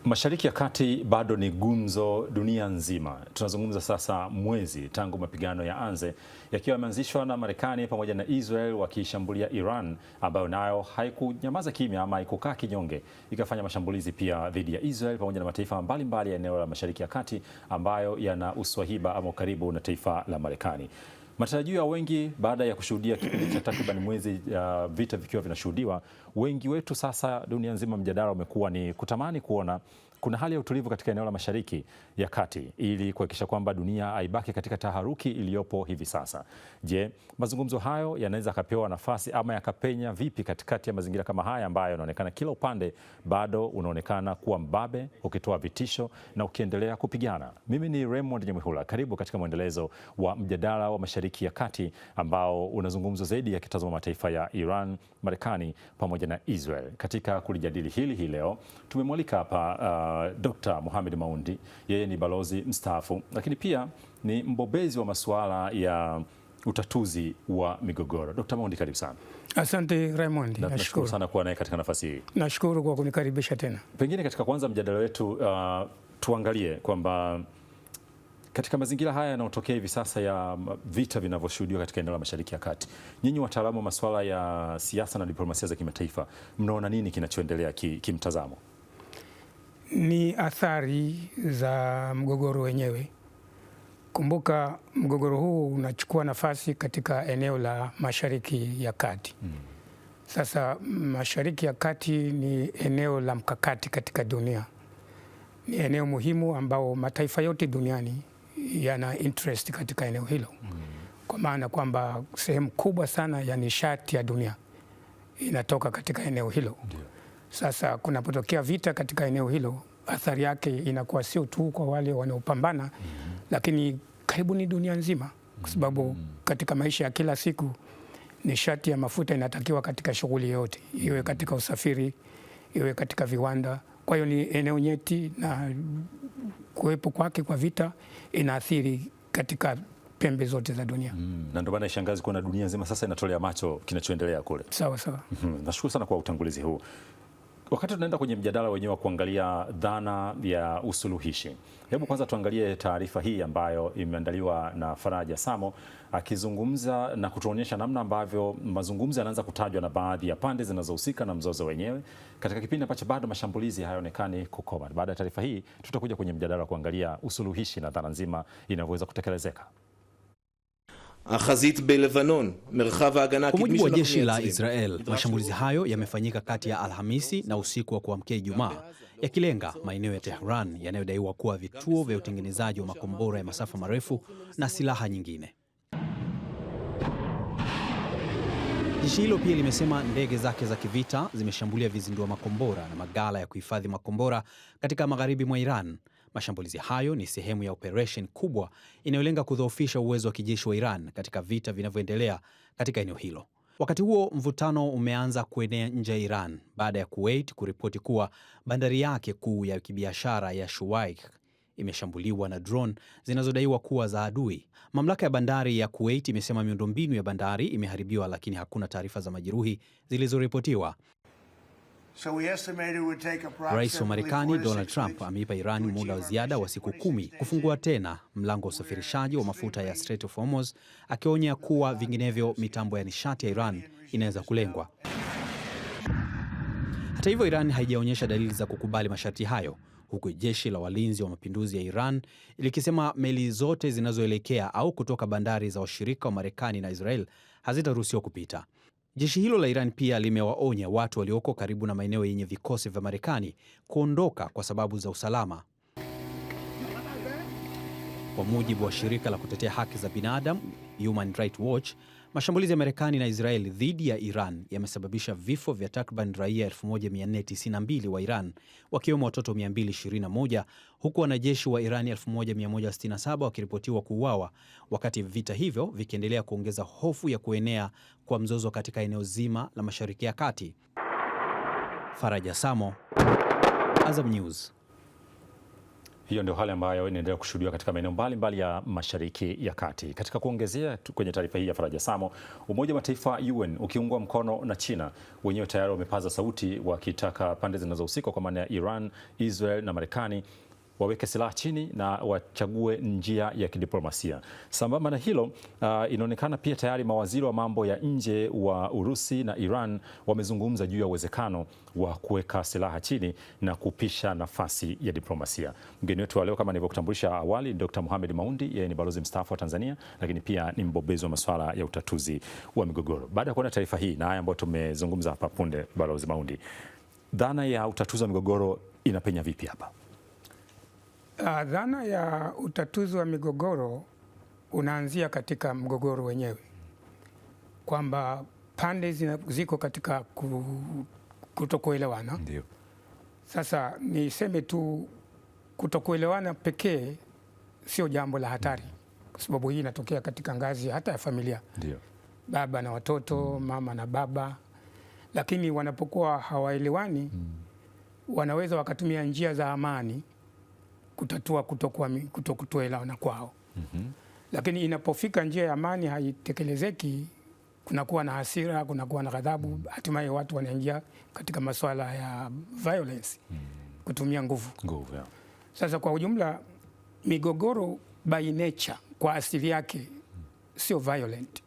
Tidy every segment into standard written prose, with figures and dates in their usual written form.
Mashariki ya Kati bado ni gumzo dunia nzima. Tunazungumza sasa mwezi tangu mapigano ya anze yakiwa yameanzishwa na Marekani pamoja na Israel wakishambulia Iran, ambayo nayo haikunyamaza kimya ama haikukaa kinyonge, ikafanya mashambulizi pia dhidi ya Israel pamoja na mataifa mbalimbali ya eneo la Mashariki ya Kati ambayo yana uswahiba ama karibu na taifa la Marekani. Matarajio ya wengi baada ya kushuhudia kipindi cha takriban mwezi vita vikiwa vinashuhudiwa, wengi wetu sasa dunia nzima mjadala umekuwa ni kutamani kuona kuna hali ya utulivu katika eneo la Mashariki ya Kati ili kuhakikisha kwamba dunia haibaki katika taharuki iliyopo hivi sasa. Je, mazungumzo hayo yanaweza kapewa nafasi ama yakapenya vipi katikati ya mazingira kama haya ambayo yanaonekana kila upande bado unaonekana kuwa mbabe, ukitoa vitisho na ukiendelea kupigana? Mimi ni Raymond Nyamwihula, karibu katika mwendelezo wa mjadala wa Mashariki ya Kati ambao unazungumzwa zaidi yakitazama mataifa ya Iran, Marekani pamoja na Israel. Katika kulijadili hili leo tumemwalika hapa Dr. Mohamed Maundi. Yeye ni balozi mstaafu lakini pia ni mbobezi wa masuala ya utatuzi wa migogoro. Dr. Maundi, karibu sana. Asante Raymond, nashukuru sana kuwa naye katika nafasi hii. Nashukuru kwa kunikaribisha tena. Pengine katika kwanza mjadala wetu tuangalie kwamba katika mazingira haya yanayotokea hivi sasa ya vita vinavyoshuhudiwa katika eneo la Mashariki ya Kati, nyinyi wataalamu wa masuala ya siasa na diplomasia za kimataifa, mnaona nini kinachoendelea kimtazamo? Ni athari za mgogoro wenyewe. Kumbuka mgogoro huu unachukua nafasi katika eneo la Mashariki ya Kati. Sasa Mashariki ya Kati ni eneo la mkakati katika dunia. Ni eneo muhimu ambao mataifa yote duniani yana interest katika eneo hilo. Kwa maana kwamba sehemu kubwa sana ya nishati ya dunia inatoka katika eneo hilo. Sasa kunapotokea vita katika eneo hilo, athari yake inakuwa sio tu kwa wale wanaopambana, lakini karibu ni dunia nzima, kwa sababu katika maisha ya kila siku nishati ya mafuta inatakiwa katika shughuli yote, iwe katika usafiri, iwe katika viwanda. Kwa hiyo ni eneo nyeti na kuwepo kwake kwa vita inaathiri katika pembe zote za dunia. Na ndio maana ishangazi kuona dunia nzima sasa inatolea macho kinachoendelea kule. Sawa sawa. Nashukuru sana kwa utangulizi huu. Wakati tunaenda kwenye mjadala wenyewe wa kuangalia dhana ya usuluhishi, hebu kwanza tuangalie taarifa hii ambayo imeandaliwa na Faraja Samo akizungumza na kutuonyesha namna ambavyo mazungumzo yanaanza kutajwa na baadhi ya pande zinazohusika na mzozo wenyewe katika kipindi ambacho bado mashambulizi hayaonekani kukoma. Baada ya taarifa hii tutakuja kwenye mjadala wa kuangalia usuluhishi na dhana nzima inavyoweza kutekelezeka. Kwa mujibu wa jeshi la Israel, mashambulizi hayo yamefanyika kati ya Alhamisi na usiku wa kuamkia Ijumaa, yakilenga maeneo ya Tehran yanayodaiwa kuwa vituo vya utengenezaji wa makombora ya masafa marefu na silaha nyingine. Jeshi hilo pia limesema ndege zake za kivita zimeshambulia vizindua makombora na maghala ya kuhifadhi makombora katika magharibi mwa Iran. Mashambulizi hayo ni sehemu ya operation kubwa inayolenga kudhoofisha uwezo wa kijeshi wa Iran katika vita vinavyoendelea katika eneo hilo. Wakati huo, mvutano umeanza kuenea nje ya Iran baada ya Kuwait kuripoti kuwa bandari yake kuu ya kibiashara ya Shuwaikh imeshambuliwa na drone zinazodaiwa kuwa za adui. Mamlaka ya bandari ya Kuwait imesema miundombinu ya bandari imeharibiwa, lakini hakuna taarifa za majeruhi zilizoripotiwa. Rais wa Marekani Donald Trump ameipa Iran muda wa ziada wa siku 10 kufungua tena mlango wa usafirishaji wa mafuta ya Strait of Hormuz, akionya kuwa vinginevyo mitambo ya nishati ya Iran inaweza kulengwa. Hata hivyo, Iran haijaonyesha dalili za kukubali masharti hayo, huku jeshi la walinzi wa mapinduzi ya Iran likisema meli zote zinazoelekea au kutoka bandari za washirika wa Marekani na Israel hazitaruhusiwa kupita. Jeshi hilo la Iran pia limewaonya watu walioko karibu na maeneo yenye vikosi vya Marekani kuondoka kwa sababu za usalama. Kwa mujibu wa shirika la kutetea haki za binadamu Human Rights Watch, mashambulizi ya Marekani na Israel dhidi ya Iran yamesababisha vifo vya takriban raia 1492 wa Iran, wakiwemo watoto 221, huku wanajeshi wa Iran 1167 wakiripotiwa kuuawa, wakati vita hivyo vikiendelea kuongeza hofu ya kuenea kwa mzozo katika eneo zima la Mashariki ya Kati. Faraja Samo, Azam News. Hiyo ndio hali ambayo inaendelea kushuhudiwa katika maeneo mbalimbali ya Mashariki ya Kati. Katika kuongezea kwenye taarifa hii ya Faraja Samo, Umoja wa Mataifa UN ukiungwa mkono na China wenyewe tayari wamepaza sauti wakitaka pande zinazohusika kwa maana ya Iran, Israel na Marekani waweke silaha chini na wachague njia ya kidiplomasia. Sambamba na hilo, inaonekana pia tayari mawaziri wa mambo ya nje wa Urusi na Iran wamezungumza juu ya uwezekano wa kuweka silaha chini na kupisha nafasi ya diplomasia. Mgeni wetu wa leo kama nilivyokutambulisha awali, Dr. Mohamed Maundi, yeye ni balozi mstaafu wa Tanzania, lakini pia ni mbobezi wa masuala ya utatuzi wa migogoro. Baada ya kuona taarifa hii na haya ambayo tumezungumza hapa punde, Balozi Maundi, dhana ya utatuzi wa migogoro inapenya vipi hapa? Dhana ya utatuzi wa migogoro unaanzia katika mgogoro wenyewe, kwamba pande ziko katika kutokuelewana. Ndio. Sasa niseme tu kutokuelewana pekee sio jambo la hatari, kwa sababu hii inatokea katika ngazi hata ya familia. Ndio. Baba na watoto, mama na baba, lakini wanapokuwa hawaelewani wanaweza wakatumia njia za amani kutatua kutokuelewana kwao. Lakini inapofika njia ya amani haitekelezeki, kunakuwa na hasira, kunakuwa na ghadhabu, hatimaye watu wanaingia katika masuala ya violence, kutumia nguvu. Yeah. Sasa kwa ujumla migogoro by nature kwa asili yake sio violent.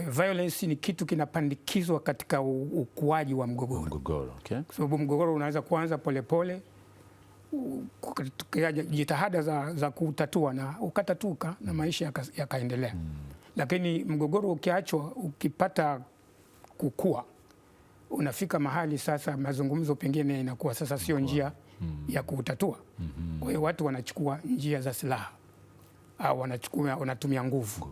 Violence ni kitu kinapandikizwa katika ukuaji wa mgogoro. Okay. Kwa sababu mgogoro unaweza kuanza polepole jitihada za kutatua na ukatatuka na maisha yakaendelea. Lakini mgogoro ukiachwa, ukipata kukua, unafika mahali sasa mazungumzo pengine inakuwa sasa sio njia ya kutatua. Kwa hiyo watu wanachukua njia za silaha au wanatumia nguvu.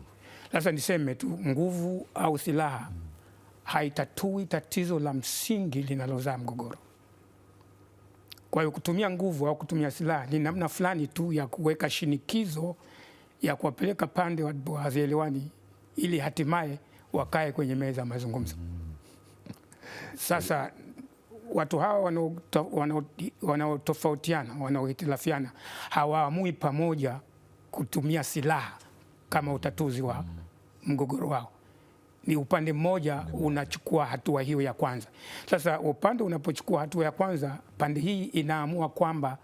Sasa niseme tu, nguvu au silaha haitatui tatizo la msingi linalozaa mgogoro. Kwa hiyo kutumia nguvu au kutumia silaha ni namna fulani tu ya kuweka shinikizo ya kuwapeleka pande hazielewani ili hatimaye wakae kwenye meza ya mazungumzo. Sasa watu hawa wanaotofautiana, wanaohitilafiana hawaamui pamoja kutumia silaha kama utatuzi wa mgogoro wao. Ni upande mmoja unachukua hatua hiyo ya kwanza. Sasa upande unapochukua hatua ya kwanza, pande hii inaamua kwamba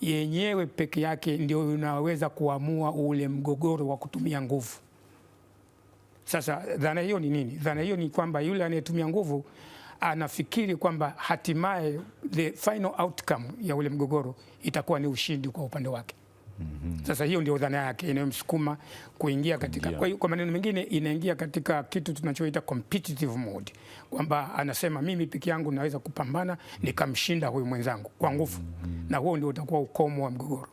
yenyewe peke yake ndio unaweza kuamua ule mgogoro wa kutumia nguvu. Sasa dhana hiyo ni nini? Dhana hiyo ni kwamba yule anayetumia nguvu anafikiri kwamba hatimaye the final outcome ya ule mgogoro itakuwa ni ushindi kwa upande wake. Sasa hiyo ndio dhana yake inayomsukuma kuingia katika. Kwa hiyo kwa maneno mengine, inaingia katika kitu tunachoita competitive mode, kwamba anasema mimi peke yangu naweza kupambana nikamshinda huyu mwenzangu kwa nguvu, na huo ndio utakuwa ukomo wa mgogoro.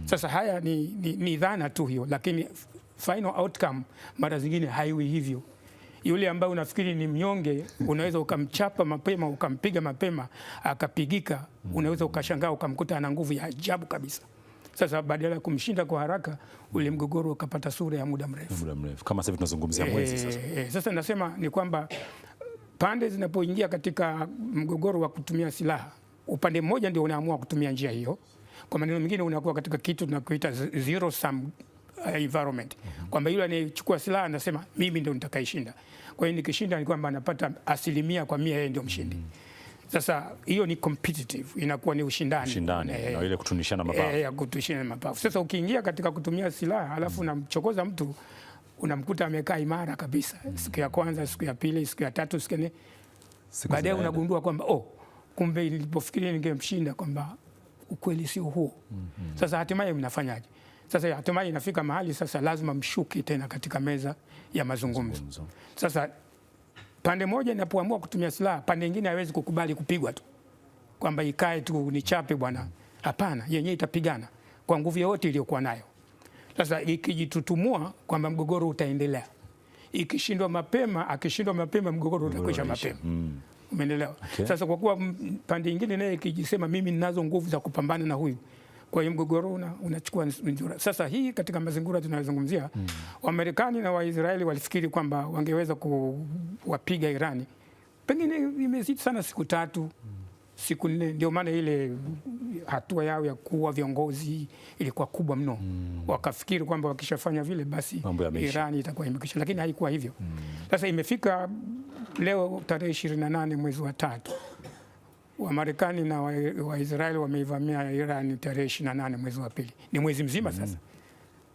Sasa haya ni dhana tu hiyo, lakini final outcome mara zingine haiwi hivyo. Yule ambaye unafikiri ni mnyonge unaweza ukamchapa mapema, ukampiga mapema akapigika, unaweza ukashangaa ukamkuta ana nguvu ya ajabu kabisa. Sasa badala ya kumshinda kwa haraka, ule mgogoro ukapata sura ya muda mrefu. Kama sasa tunazungumzia mwezi sasa. Sasa nasema ni kwamba pande zinapoingia katika mgogoro wa kutumia silaha, upande mmoja ndio unaamua kutumia njia hiyo. Kwa maneno mengine, unakuwa katika kitu tunakoita zero sum environment, kwamba yule anayechukua silaha anasema mimi ndio nitakaishinda. Kwa hiyo nikishinda ni kwamba anapata 100%, yeye ndio mshindi. Sasa hiyo ni competitive, inakuwa ni ushindani na ile kutunishana mabavu. Kutunishana mabavu. Sasa ukiingia katika kutumia silaha alafu unamchokoza mtu, unamkuta amekaa imara kabisa. Siku ya kwanza, siku ya pili, siku ya tatu, siku ya nne, baadaye unagundua kwamba kumbe nilipofikiria ningemshinda kwamba ukweli sio huo. Sasa hatimaye mnafanyaje? Sasa hatimaye inafika mahali sasa lazima mshuke tena katika meza ya mazungumzo. Sasa pande moja inapoamua kutumia silaha, pande nyingine haiwezi kukubali kupigwa tu, kwamba ikae tu nichape bwana. Hapana, yenyewe itapigana kwa nguvu yote iliyokuwa nayo. Sasa ikijitutumua kwamba mgogoro utaendelea, akishindwa mapema mgogoro utakwisha mapema. Umeelewa? Okay. Sasa kwa kuwa pande nyingine naye ikijisema mimi ninazo nguvu za kupambana na huyu, kwa hiyo mgogoro unachukua njura. Sasa hii katika mazingira tunayozungumzia, Wamarekani na Waisraeli walifikiri kwamba wangeweza kuwapiga Irani, pengine imezidi sana siku 3 siku 4. Ndio maana ile hatua yao ya kuua viongozi ilikuwa kubwa mno. Wakafikiri kwamba wakishafanya vile basi Iran itakuwa imekwisha, lakini haikuwa hivyo. Sasa imefika leo tarehe 28 mwezi wa 3, Wamarekani na Waisraeli wameivamia Iran tarehe 28 mwezi wa 2. Ni mwezi mzima sasa.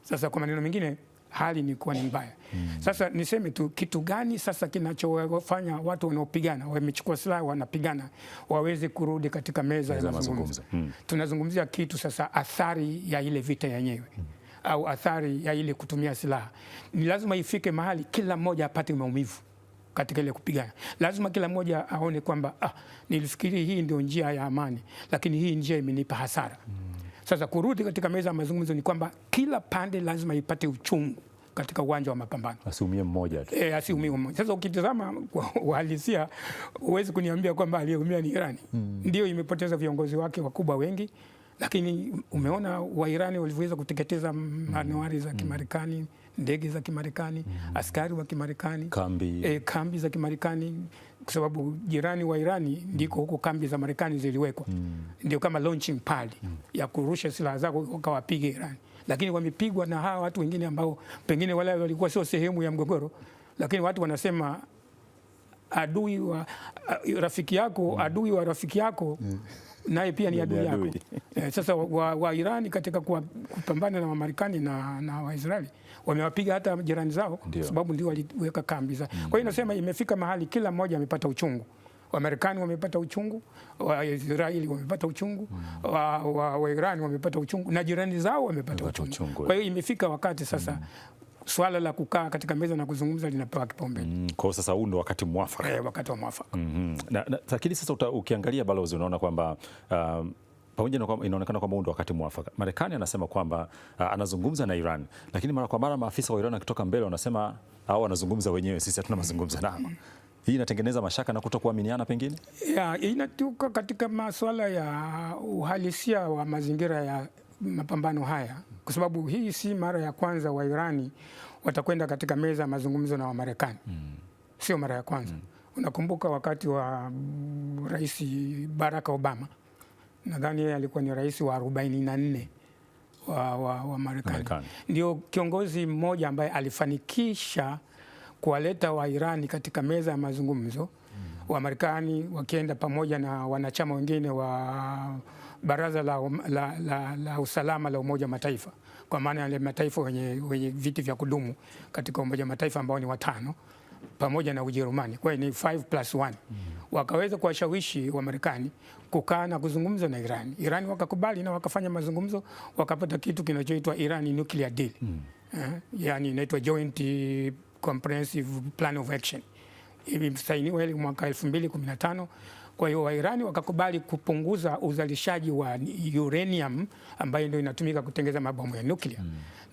Sasa kwa maneno mengine hali ni kuwa ni mbaya. Sasa niseme tu kitu gani sasa kinachofanya watu wanaopigana wamechukua silaha wanapigana waweze kurudi katika meza ya mazungumzo. Tunazungumzia kitu sasa, athari ya ile vita yenyewe au athari ya ile kutumia silaha. Ni lazima ifike mahali kila mmoja apate maumivu katika ile kupigana. Lazima kila mmoja aone kwamba nilifikiri hii ndio njia ya amani, lakini hii njia imenipa hasara. Sasa kurudi katika meza ya mazungumzo ni kwamba kila pande lazima ipate uchungu katika uwanja wa mapambano. Asiumie mmoja tu. Asiumie mmoja. Sasa ukitazama kwa uhalisia, huwezi kuniambia kwamba aliyeumia ni Irani. Ndio imepoteza viongozi wake wakubwa wengi, lakini umeona Wairani walivyoweza kuteketeza manuari za Kimarekani, ndege za Kimarekani, askari wa Kimarekani, kambi za Kimarekani, kwa sababu jirani wa Irani ndiko huko kambi za Marekani ziliwekwa. Ndio kama launching pad ya kurusha silaha zako ukawapige Irani. Lakini wamepigwa na hawa watu wengine ambao pengine wale walikuwa sio sehemu ya mgogoro, lakini watu wanasema adui wa rafiki yako, adui wa rafiki yako naye pia ni adui yako. Sasa wa Irani katika kupambana na Wamarekani na Waisraeli wamewapiga hata jirani zao, sababu ndio waliweka kambi za. Kwa hiyo nasema imefika mahali kila mmoja amepata uchungu. Wamarekani wamepata uchungu, Waisraeli wamepata uchungu, wa Irani wamepata uchungu na jirani zao wamepata uchungu. Kwa hiyo imefika wakati sasa swala la kukaa katika meza na kuzungumza linapewa kipaumbele. Kwa hiyo sasa huu ndio wakati mwafaka. Wakati wa mwafaka. Lakini sasa ukiangalia balozi, unaona kwamba pamoja na kwamba inaonekana kwamba huu ndio wakati mwafaka, Marekani anasema kwamba anazungumza na Iran, lakini mara kwa mara maafisa wa Iran akitoka mbele wanasema hao wanazungumza wenyewe, sisi hatuna mazungumzo nao. Hii inatengeneza mashaka na kutokuaminiana pengine? Inatuka katika masuala ya uhalisia wa mazingira ya mapambano haya, kwa sababu hii si mara ya kwanza wa Irani watakwenda katika meza ya mazungumzo na Wamarekani. Sio mara ya kwanza. Unakumbuka wakati wa Rais Barack Obama, nadhani yeye alikuwa ni rais wa 44 wa Marekani. Ndio kiongozi mmoja ambaye alifanikisha kuwaleta wa Irani katika meza ya mazungumzo, wa Marekani wakienda pamoja na wanachama wengine wa Baraza la Usalama la Umoja Mataifa, kwa maana ya mataifa wenye viti vya kudumu katika Umoja Mataifa ambao ni 5 pamoja na Ujerumani. Kwa hiyo ni 5+1. Wakaweza kuwashawishi wa Marekani kukaa na kuzungumza na Iran. Iran wakakubali na wakafanya mazungumzo, wakapata kitu kinachoitwa Iran Nuclear Deal. Yani inaitwa Joint Comprehensive Plan of Action. Imesainiwa ile mwaka 2015. Kwa hiyo Wairani wakakubali kupunguza uzalishaji wa uranium ambayo ndio inatumika kutengeneza mabomu ya nuclear.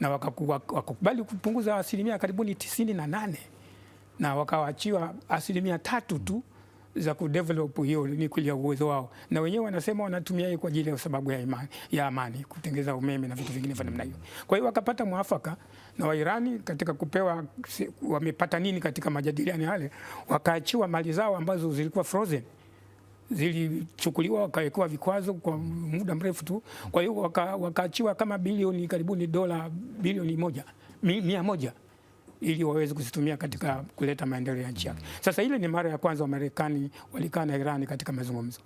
Na wakakubali kupunguza asilimia karibuni 98. Na wakawaachiwa asilimia 3 tu za kudevelop hiyo nuclear uwezo wao. Na wenyewe wanasema wanatumia hii kwa ajili ya sababu ya amani, kutengeneza umeme na vitu vingine vya namna hiyo. Kwa hiyo wakapata mwafaka na Wairani katika kupewa wamepata nini katika majadiliano yale, wakaachiwa mali zao ambazo zilikuwa frozen. Zilichukuliwa wakawekewa vikwazo kwa muda mrefu tu. Kwa hiyo wakaachiwa kama bilioni karibuni dola bilioni 100 ili waweze kuzitumia katika kuleta maendeleo ya nchi yake. Sasa ile ni mara ya kwanza Wamarekani walikaa na Irani katika mazungumzo.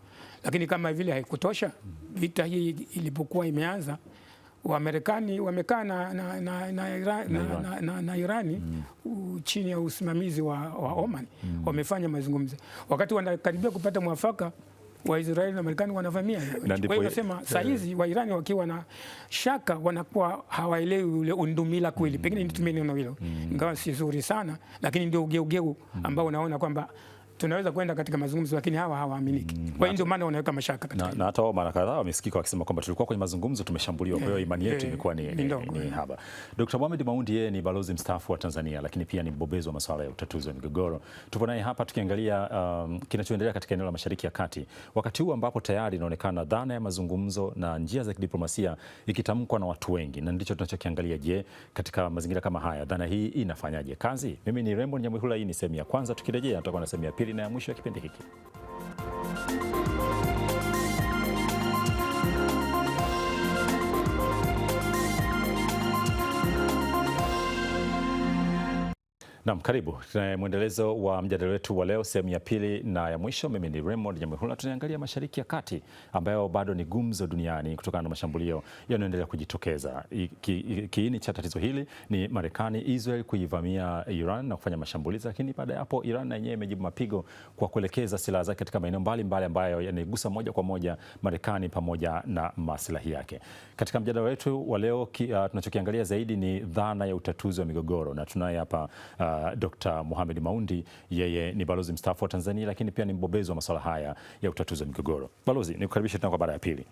Lakini kama vile haikutosha, vita hii ilipokuwa imeanza, Wamarekani wamekaa na Irani chini ya usimamizi wa Oman, wamefanya mazungumzo. Wakati wanakaribia kupata mwafaka, Waisraeli na Marekani wanavamia. Kwa hiyo nasema saa hizi wa Irani wakiwa na shaka wanakuwa hawaelewi ule undumila kweli. Pengine nitumie neno hilo, ingawa si zuri sana, lakini ndio ugeugeu ambao unaona kwamba tunaweza kwenda katika mazungumzo lakini hawa hawaaminiki. Kwa hiyo ndio maana wanaweka mashaka katika na hata wao mara kadhaa wamesikika wakisema kwamba tulikuwa kwenye mazungumzo tumeshambuliwa. Kwa hiyo imani yetu imekuwa ni haba. Dr. Mohamed Maundi, yeye ni balozi mstaafu wa Tanzania, lakini pia ni mbobezi wa masuala ya utatuzi wa migogoro. Tupo naye hapa tukiangalia kinachoendelea katika eneo la Mashariki ya Kati, wakati huu ambapo tayari inaonekana dhana ya mazungumzo na njia za kidiplomasia ikitamkwa na watu wengi, na ndicho tunachokiangalia. Je, katika mazingira kama haya dhana hii inafanyaje kazi? Mimi ni Raymond Nyamwihula, hii ni sehemu ya kwanza. Tukirejea tutakuwa na sehemu ya pili na ya mwisho ya kipindi hiki. Naam, karibu. Tuna mwendelezo wa mjadala wetu wa leo, sehemu ya pili na ya mwisho. Mimi ni Raymond Nyamwihula. Tunaangalia Mashariki ya Kati ambayo bado ni gumzo duniani kutokana na mashambulio yanayoendelea kujitokeza. Kiini cha tatizo hili ni Marekani, Israel kuivamia Iran na kufanya mashambulizi, lakini baada ya hapo Iran na yenyewe imejibu mapigo kwa kuelekeza silaha zake katika maeneo mbalimbali ambayo yanaigusa moja kwa moja Marekani pamoja na maslahi yake. Katika mjadala wetu wa leo tunachokiangalia zaidi ni dhana ya utatuzi wa migogoro, na tunaye hapa Dr. Mohamed Maundi, yeye ni balozi mstaafu wa Tanzania lakini pia ni mbobezi wa masuala haya ya utatuzi wa migogoro. Balozi, nikukaribisha tena kwa mara ya pili.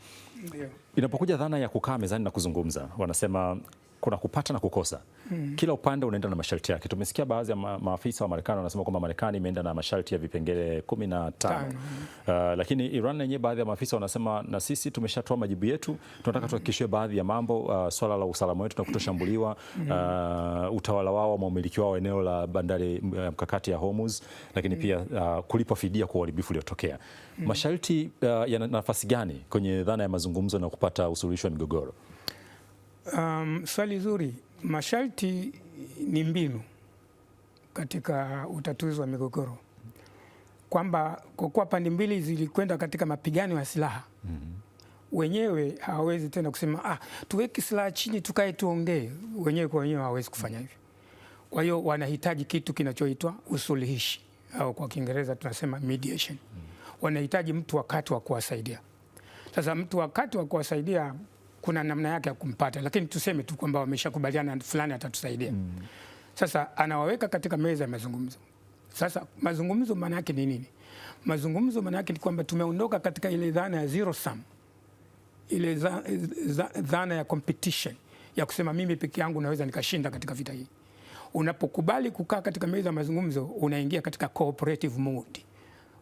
Inapokuja dhana ya kukaa mezani na kuzungumza, wanasema kuna kupata na kukosa. Kila upande unaenda na masharti yake. Tumesikia baadhi ya maafisa wa Marekani wanasema kwamba Marekani imeenda na masharti ya vipengele 15. Lakini Iran yenyewe, baadhi ya maafisa wanasema na sisi tumeshatoa majibu yetu, tunataka tuhakikishwe baadhi ya mambo, swala la usalama wetu na kutoshambuliwa, utawala wao wa umiliki wao eneo la bandari mkakati ya Hormuz, lakini pia kulipa fidia kwa uharibifu uliotokea. Masharti yana nafasi gani kwenye dhana ya mazungumzo na kupata usuluhisho wa migogoro? Swali zuri. Masharti ni mbinu katika utatuzi wa migogoro, kwamba kwa kuwa pande mbili zilikwenda katika mapigano ya silaha, wenyewe hawawezi tena kusema tuweke silaha chini tukae tuongee. Wenyewe kwa wenyewe hawawezi kufanya hivyo. Kwa hiyo wanahitaji kitu kinachoitwa usuluhishi, au kwa Kiingereza tunasema mediation. Wanahitaji mtu wakati wa kuwasaidia. Sasa mtu wakati wa kuwasaidia kuna namna yake ya kumpata, lakini tuseme tu kwamba wameshakubaliana fulani atatusaidia. Sasa anawaweka katika meza ya mazungumzo. Sasa mazungumzo maana yake ni nini? Mazungumzo maana yake ni kwamba tumeondoka katika ile dhana ya zero sum, ile dhana ya competition ya kusema mimi peke yangu naweza nikashinda katika vita hii. Unapokubali kukaa katika meza ya mazungumzo, unaingia katika cooperative mode.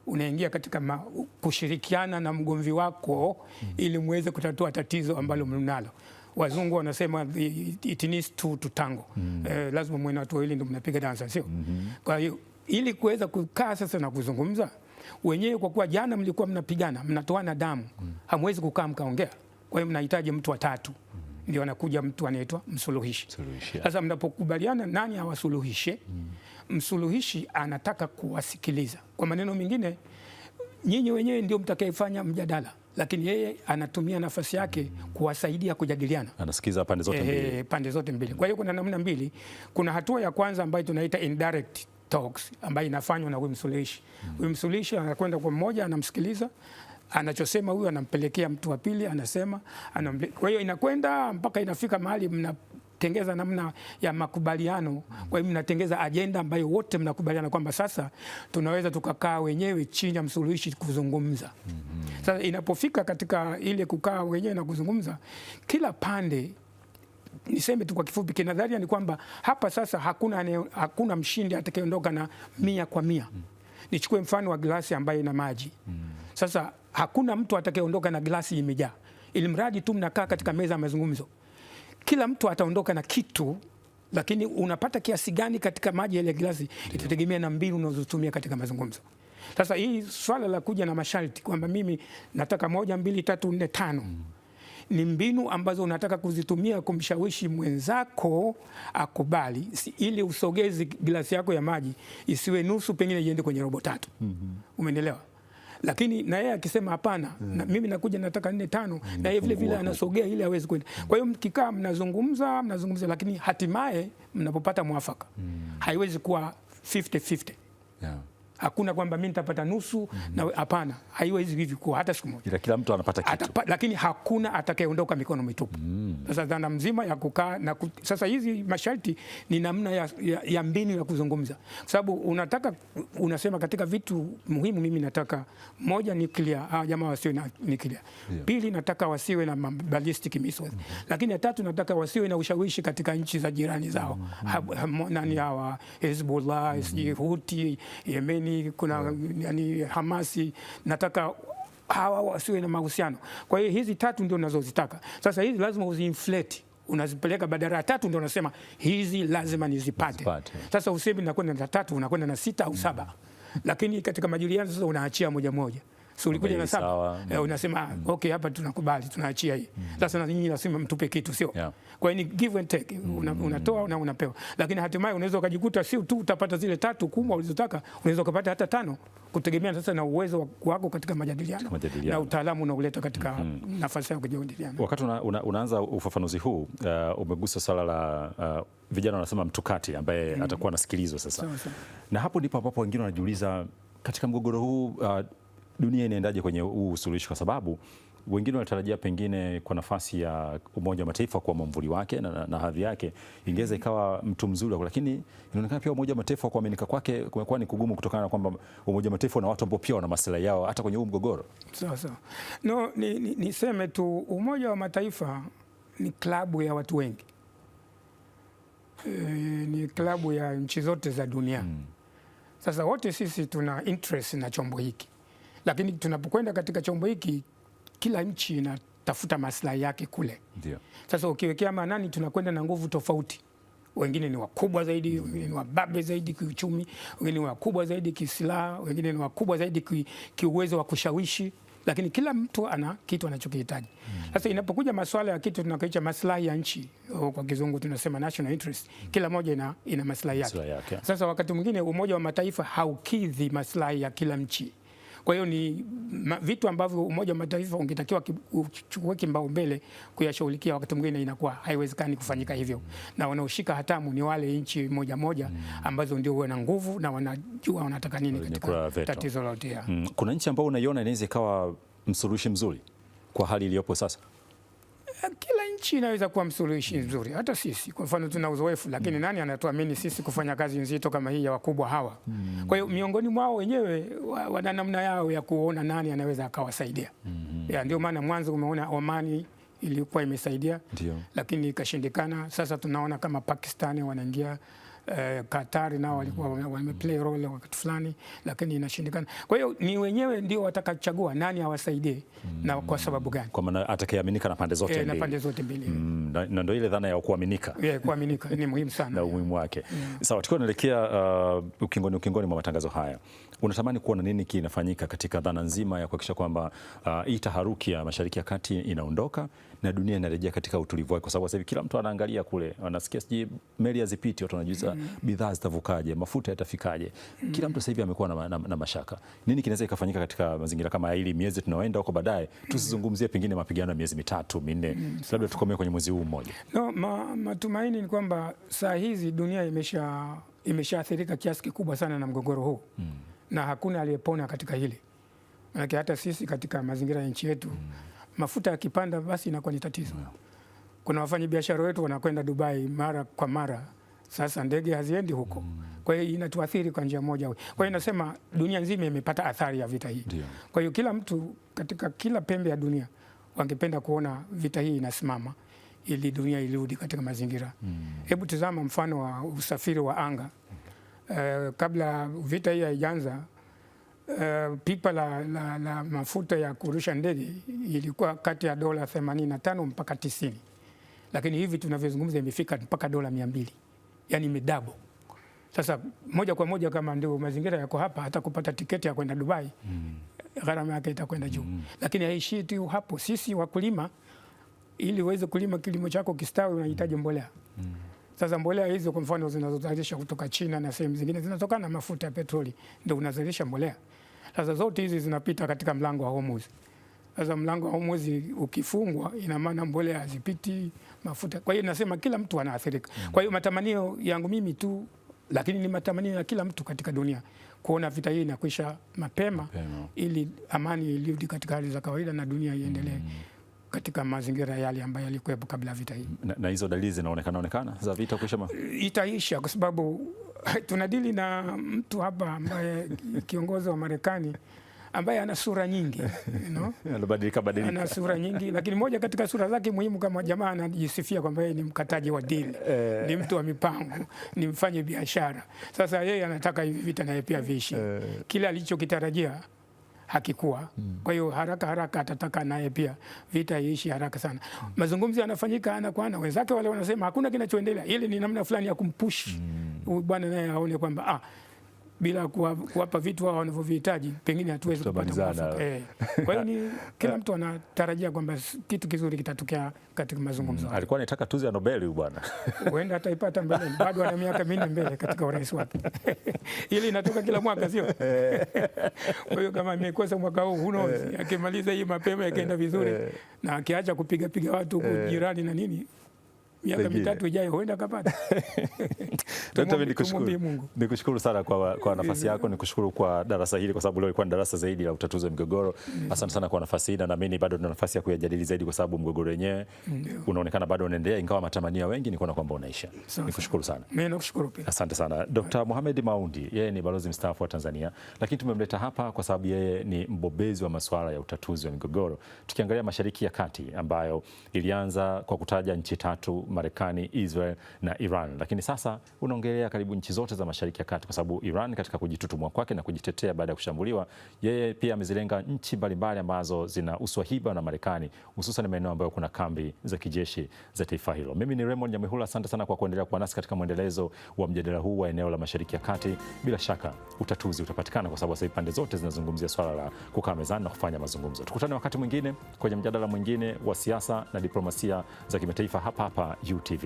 Unaingia katika kushirikiana na mgomvi wako ili muweze kutatua tatizo ambalo mnalo. Wazungu wanasema it needs two to tango. Lazima muwe na watu wawili ndio mnapiga dansa, sio? Kwa hiyo ili kuweza kukaa sasa na kuzungumza wenyewe, kwa kuwa jana mlikuwa mnapigana, mnatoana damu, hamwezi kukaa mkaongea. Kwa hiyo mnahitaji mtu wa tatu. Ndio anakuja mtu anaitwa msuluhishi. Sasa mnapokubaliana nani awasuluhishe, msuluhishi anataka kuwasikiliza. Kwa maneno mengine, nyinyi wenyewe ndio mtakayefanya mjadala, lakini yeye anatumia nafasi yake kuwasaidia kujadiliana. Anasikiza pande zote mbili. Pande zote mbili. Kwa hiyo kuna namna mbili. Kuna hatua ya kwanza ambayo tunaita indirect talks, ambayo inafanywa na huyu msuluhishi. Huyu msuluhishi anakwenda kwa mmoja, anamsikiliza, anachosema huyu anampelekea mtu wa pili, anasema kwa hiyo inakwenda mpaka inafika mahali mnatengeza namna ya makubaliano. Kwa hiyo mnatengeza ajenda ambayo wote mnakubaliana kwamba sasa tunaweza tukakaa wenyewe chini ya msuluhishi kuzungumza. Sasa inapofika katika ile kukaa wenyewe na kuzungumza, kila pande, niseme tu kwa kifupi, kinadharia ni kwamba hapa sasa hakuna mshindi atakayeondoka na 100%. Nichukue mfano wa glasi ambayo ina maji. Sasa hakuna mtu atakayeondoka na glasi imejaa, ili mradi tu mnakaa katika meza ya mazungumzo. Kila mtu ataondoka na kitu, lakini unapata kiasi gani katika maji ile glasi itategemea na mbinu unazotumia katika mazungumzo. Sasa hii swala la kuja na masharti kwamba mimi nataka 1, 2, 3, 4, 5 ni mbinu ambazo unataka kuzitumia kumshawishi mwenzako akubali, ili usogezi glasi yako ya maji isiwe nusu, pengine iende kwenye robo 3. Umeelewa? Lakini na yeye akisema hapana, mimi nakuja nataka 4, 5, na yeye vile vile anasogea ili aweze kwenda. Kwa hiyo mkikaa mnazungumza, lakini hatimaye mnapopata mwafaka haiwezi kuwa 50-50. Hakuna kwamba mimi nitapata nusu na hapana, haiwezi hivi kuwa hata siku moja. Kila mtu anapata kitu. Lakini hakuna atakayeondoka mikono mitupu. Sasa dhana mzima ya kukaa na sasa hizi masharti ni namna ya mbinu ya kuzungumza. Kwa sababu unasema katika vitu muhimu, mimi nataka 1, nuclear, jamaa wasiwe na nuclear. 2, nataka wasiwe na ballistic missiles. Lakini 3, nataka wasiwe na ushawishi katika nchi za jirani zao. Nani hawa? Hezbollah, Houthi, Yemen, kuna Hamasi, nataka hawa wasiwe na mahusiano. Kwa hiyo hizi 3 ndio ninazozitaka. Sasa hizi lazima uziinflate, unazipeleka badala ya 3 ndio unasema hizi lazima nizipate. Sasa usemi nakwenda na 3, unakwenda na 6 au 7. Lakini katika majadiliano sasa unaachia moja moja. So ulikuja na 7 unasema okay, hapa tunakubali, tunaachia hii. Sasa na nyinyi lazima mtupe kitu, sio? Kwa hiyo ni give and take, unatoa na unapewa, lakini hatimaye unaweza ukajikuta sio tu utapata zile 3 kubwa ulizotaka, unaweza ukapata hata 5 kutegemea sasa na uwezo wako katika majadiliano na utaalamu unaoleta katika nafasi ya kujadiliana. Wakati unaanza ufafanuzi huu umegusa swala la vijana wanasema mtukati ambaye atakuwa anasikilizwa sasa. Na hapo ndipo ambapo wengine wanajiuliza katika mgogoro huu dunia inaendaje kwenye huu usuluhishi, kwa sababu wengine wanatarajia pengine kwa nafasi ya Umoja wa Mataifa kwa mwamvuli wake na hadhi yake ingeweza ikawa mtu mzuri, lakini inaonekana pia Umoja wa Mataifa kuaminika kwake kumekuwa ni kugumu kutokana na kwamba Umoja wa Mataifa na watu ambao pia wana maslahi yao hata kwenye huu mgogoro. Sawa. No, niseme tu Umoja wa Mataifa ni klabu ya watu wengi. Ni klabu ya nchi zote za dunia. Sasa wote sisi tuna interest na chombo hiki, lakini tunapokwenda katika chombo hiki kila nchi inatafuta maslahi yake kule. Ndio. Sasa ukiwekea maanani tunakwenda na nguvu tofauti. Wengine ni wakubwa zaidi, wengine ni wababe zaidi kiuchumi, wengine ni wakubwa zaidi kisilaha, wengine ni wakubwa zaidi kiuwezo wa kushawishi, lakini kila mtu ana kitu anachokihitaji. Sasa inapokuja masuala ya kitu tunakiita maslahi ya nchi, kwa kizungu tunasema national interest, kila moja ina maslahi yake. Sasa wakati mwingine Umoja wa Mataifa haukidhi maslahi ya kila nchi. Kwa hiyo ni vitu ambavyo Umoja wa Mataifa ungetakiwa uchukue kipaumbele kuyashughulikia, wakati mwingine inakuwa haiwezekani kufanyika hivyo, na wanaoshika hatamu ni wale nchi moja ambazo ndio wana nguvu na wanajua wanataka nini katika tatizo lote. Kuna nchi ambayo unaiona inaweza ikawa msuluhishi mzuri kwa hali iliyopo sasa? Kila nchi inaweza kuwa msuluhishi mzuri, hata sisi kwa mfano tuna uzoefu, lakini nani anatuamini sisi kufanya kazi nzito kama hii ya wakubwa hawa? Kwa hiyo miongoni mwao wenyewe wana namna yao ya kuona nani anaweza akawasaidia. Ndio maana mwanzo umeona Omani ilikuwa imesaidia, lakini ikashindikana. Sasa tunaona kama Pakistani wanaingia, Qatar nao walikuwa wameplay role wakati fulani, lakini inashindikana. Kwa hiyo ni wenyewe ndio watakachagua nani awasaidie na kwa sababu gani, kwa maana atakayeaminika na pande zote mbili. Na pande zote mbili. Na ndio ile dhana ya kuaminika. Kuaminika ni muhimu sana. Na umuhimu wake. Sawa, tukiwa tunaelekea ukingoni mwa matangazo haya, unatamani kuona nini kinafanyika katika dhana nzima ya kuhakikisha kwamba hii taharuki ya Mashariki ya Kati inaondoka na dunia inarejea katika utulivu wake? Kwa sababu sasa hivi kila mtu anaangalia kule, anasikia siji meli hazipiti, watu wanajiuliza bidhaa zitavukaje, mafuta yatafikaje. Kila mtu sasa hivi amekuwa na mashaka. Nini kinaweza kufanyika katika mazingira kama hili, miezi tunaoenda huko baadaye? Tusizungumzie pengine mapigano ya miezi 3, 4, labda tukomee kwenye mwezi huu mmoja. No, matumaini ni kwamba saa hizi dunia imeshaathirika kiasi kikubwa sana na mgogoro huu. Na hakuna aliyepona katika hili. Maana hata sisi katika mazingira ya nchi yetu mafuta yakipanda basi inakuwa ni tatizo. Kuna wafanyabiashara wetu wanakwenda Dubai mara kwa mara, sasa ndege haziendi huko. Kwa hiyo inatuathiri kwa njia moja. Kwa hiyo nasema dunia nzima imepata athari ya vita hii. Kwa hiyo kila mtu katika kila pembe ya dunia wangependa kuona vita hii inasimama ili dunia irudi katika mazingira. Hebu tazama mfano wa usafiri wa anga. Kabla vita hii haijaanza, pipa la mafuta ya kurusha ndege ilikuwa kati ya dola 85 mpaka 90, lakini hivi tunavyozungumza imefika mpaka dola 200, yani imedouble. Sasa moja kwa moja kama ndio mazingira yako hapa, hata kupata tiketi ya kwenda Dubai gharama yake itakwenda juu. Lakini haishii tu hapo. Sisi wakulima, ili uweze kulima kilimo chako kistawi, unahitaji mbolea. Sasa mbolea hizo kwa mfano zinazozalisha kutoka China na sehemu zingine zinatokana na mafuta ya petroli, ndio unazalisha mbolea. Sasa zote hizi zinapita katika mlango wa Hormuz. Sasa mlango wa Hormuz ukifungwa, ina maana mbolea hazipiti, mafuta. Kwa hiyo nasema kila mtu anaathirika. Kwa hiyo matamanio yangu mimi tu, lakini ni matamanio ya kila mtu katika dunia, kuona vita hii inakwisha mapema ili amani irudi katika hali za kawaida na dunia iendelee katika mazingira yale ambayo yalikuwepo kabla vita hii. Na hizo dalili zinaonekana za vita kuisha? Itaisha, kwa sababu tunadili na mtu hapa ambaye kiongozi wa Marekani ambaye ana sura nyingi, anabadilika. Ana sura nyingi, lakini moja katika sura zake muhimu, kama jamaa anajisifia kwamba yeye ni mkataji wa dili, ni mtu wa mipango, ni mfanye biashara. Sasa yeye anataka hivi vita naye pia viishi. Kile alichokitarajia hakikuwa. Kwa hiyo haraka atataka naye pia vita iishi haraka sana. Mazungumzo yanafanyika ana kwa ana, wenzake wale wanasema hakuna kinachoendelea. Ile ni namna fulani ya kumpush huyu bwana naye aone kwamba bila kuwapa vitu wao wanavyovihitaji, pengine hatuwezi kupata mwafaka. Kwa hiyo ni kila mtu anatarajia kwamba kitu kizuri kitatokea katika mazungumzo. Alikuwa anataka tuzo ya Nobel huyu bwana. Huenda ataipata mbele, bado ana miaka 4 mbele katika urais wake. Ili inatoka kila mwaka, sio? Kwa hiyo kama amekosa mwaka huu, who knows, akimaliza hii mapema ikaenda vizuri na akiacha kupiga watu jirani na nini, miaka 3 ijayo huenda kapata. Nikushukuru sana kwa nafasi yako, nikushukuru kwa darasa hili, kwa sababu leo ilikuwa ni darasa zaidi la utatuzi wa migogoro. Asante sana kwa nafasi hii, na naamini bado tuna nafasi ya kuyajadili zaidi, kwa sababu mgogoro wenyewe unaonekana bado unaendelea, ingawa matamanio wengi ni kuona kwamba unaisha. Nikushukuru sana. Mimi nakushukuru pia. Asante sana. Dr. Mohamed Maoundi, yeye ni balozi mstaafu wa Tanzania, lakini tumemleta hapa kwa sababu yeye ni mbobezi wa masuala ya utatuzi wa migogoro, tukiangalia Mashariki ya Kati ambayo ilianza kwa kutaja nchi 3, Marekani, Israel na Iran, lakini sasa unaongelea karibu nchi zote za Mashariki ya Kati, kwa sababu Iran katika kujitutumua kwake na kujitetea baada ya kushambuliwa, yeye pia amezilenga nchi mbalimbali ambazo zina uswahiba na Marekani, hususan maeneo ambayo kuna kambi za kijeshi za taifa hilo. Mimi ni Raymond Nyamwihula, asante sana kwa kuendelea kuwa nasi katika mwendelezo wa mjadala huu wa eneo la Mashariki ya Kati. Bila shaka utatuzi utapatikana, kwa sababu sasa pande zote zinazungumzia swala la kukaa mezani na kufanya mazungumzo. Tukutane wakati mwingine kwenye mjadala mwingine wa siasa na diplomasia za kimataifa hapa UTV.